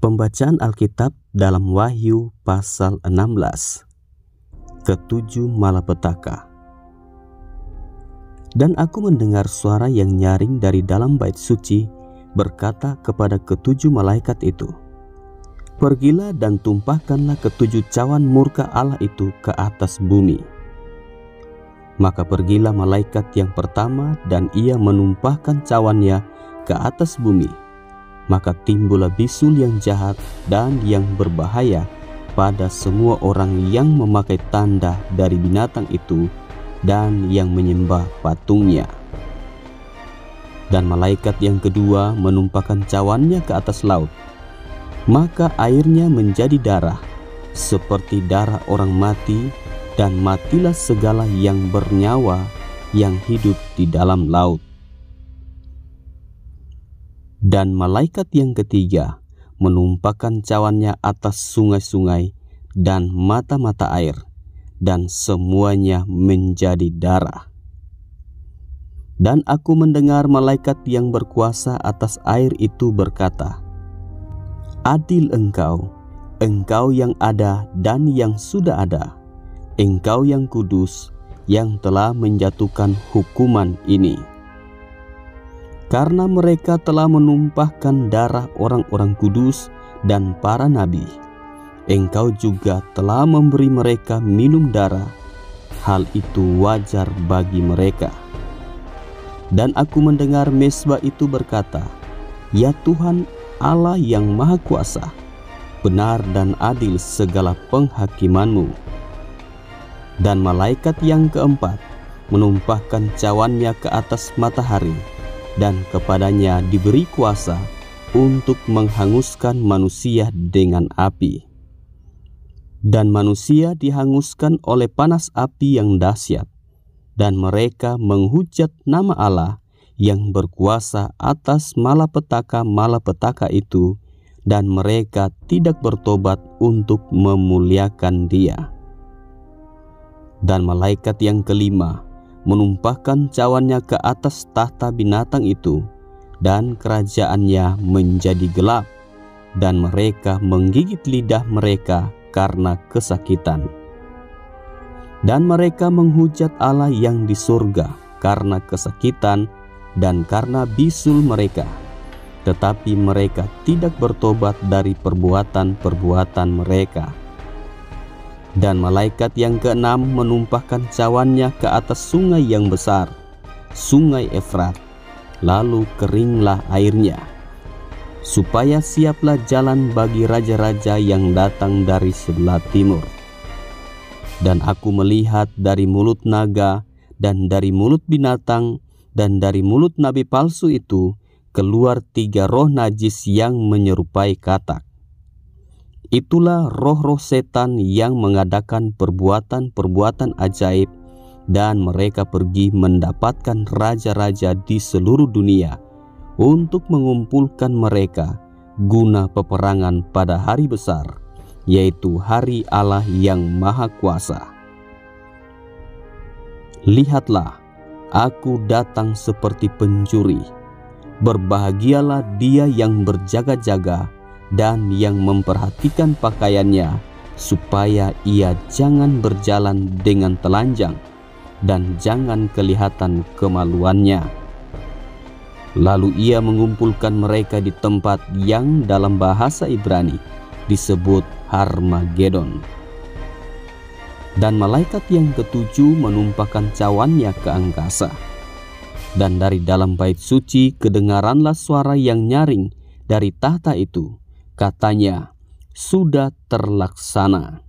Pembacaan Alkitab dalam Wahyu pasal 16. Ketujuh malapetaka. Dan aku mendengar suara yang nyaring dari dalam bait suci berkata kepada ketujuh malaikat itu, "Pergilah dan tumpahkanlah ketujuh cawan murka Allah itu ke atas bumi." Maka pergilah malaikat yang pertama dan ia menumpahkan cawannya ke atas bumi. Maka timbullah bisul yang jahat dan yang berbahaya pada semua orang yang memakai tanda dari binatang itu dan yang menyembah patungnya. Dan malaikat yang kedua menumpahkan cawannya ke atas laut. Maka airnya menjadi darah, seperti darah orang mati, dan matilah segala yang bernyawa yang hidup di dalam laut. Dan malaikat yang ketiga menumpahkan cawannya atas sungai-sungai dan mata-mata air, dan semuanya menjadi darah. Dan aku mendengar malaikat yang berkuasa atas air itu berkata, "Adil engkau, engkau yang ada dan yang sudah ada, engkau yang kudus, yang telah menjatuhkan hukuman ini. Karena mereka telah menumpahkan darah orang-orang kudus dan para nabi, engkau juga telah memberi mereka minum darah. Hal itu wajar bagi mereka." Dan aku mendengar mezbah itu berkata, "Ya Tuhan Allah yang Maha Kuasa, benar dan adil segala penghakiman-Mu." Dan malaikat yang keempat menumpahkan cawannya ke atas matahari, dan kepadanya diberi kuasa untuk menghanguskan manusia dengan api. Dan manusia dihanguskan oleh panas api yang dahsyat, dan mereka menghujat nama Allah yang berkuasa atas malapetaka-malapetaka itu, dan mereka tidak bertobat untuk memuliakan Dia. Dan malaikat yang kelima menumpahkan cawannya ke atas tahta binatang itu, dan kerajaannya menjadi gelap, dan mereka menggigit lidah mereka karena kesakitan. Dan mereka menghujat Allah yang di surga karena kesakitan dan karena bisul mereka, tetapi mereka tidak bertobat dari perbuatan-perbuatan mereka. Dan malaikat yang keenam menumpahkan cawannya ke atas sungai yang besar, sungai Efrat, lalu keringlah airnya, supaya siaplah jalan bagi raja-raja yang datang dari sebelah timur. Dan aku melihat dari mulut naga, dan dari mulut binatang, dan dari mulut nabi palsu itu keluar 3 roh najis yang menyerupai katak. Itulah roh-roh setan yang mengadakan perbuatan-perbuatan ajaib, dan mereka pergi mendapatkan raja-raja di seluruh dunia untuk mengumpulkan mereka guna peperangan pada hari besar, yaitu hari Allah yang Maha Kuasa. Lihatlah, aku datang seperti pencuri. Berbahagialah dia yang berjaga-jaga dan yang memperhatikan pakaiannya, supaya ia jangan berjalan dengan telanjang dan jangan kelihatan kemaluannya. Lalu ia mengumpulkan mereka di tempat yang dalam bahasa Ibrani disebut Harmagedon. Dan malaikat yang ketujuh menumpahkan cawannya ke angkasa. Dan dari dalam bait suci kedengaranlah suara yang nyaring dari tahta itu. Katanya, "Sudah terlaksana."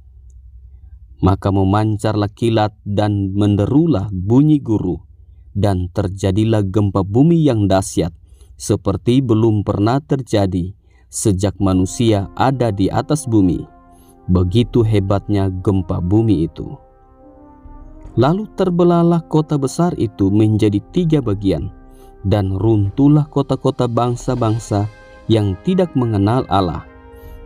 Maka memancarlah kilat dan menderulah bunyi guruh, dan terjadilah gempa bumi yang dahsyat, seperti belum pernah terjadi sejak manusia ada di atas bumi. Begitu hebatnya gempa bumi itu. Lalu terbelahlah kota besar itu menjadi 3 bagian, dan runtuhlah kota-kota bangsa-bangsa yang tidak mengenal Allah.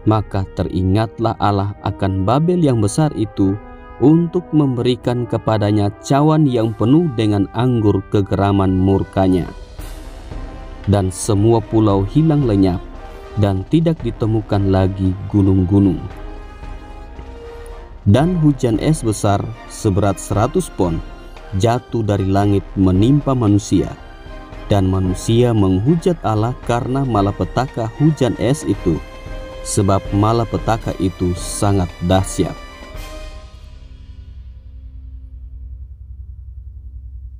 Maka teringatlah Allah akan Babel yang besar itu untuk memberikan kepadanya cawan yang penuh dengan anggur kegeraman murkanya. Dan semua pulau hilang lenyap, dan tidak ditemukan lagi gunung-gunung. Dan hujan es besar seberat 100 pon jatuh dari langit menimpa manusia, dan manusia menghujat Allah karena malapetaka hujan es itu, sebab malapetaka itu sangat dahsyat.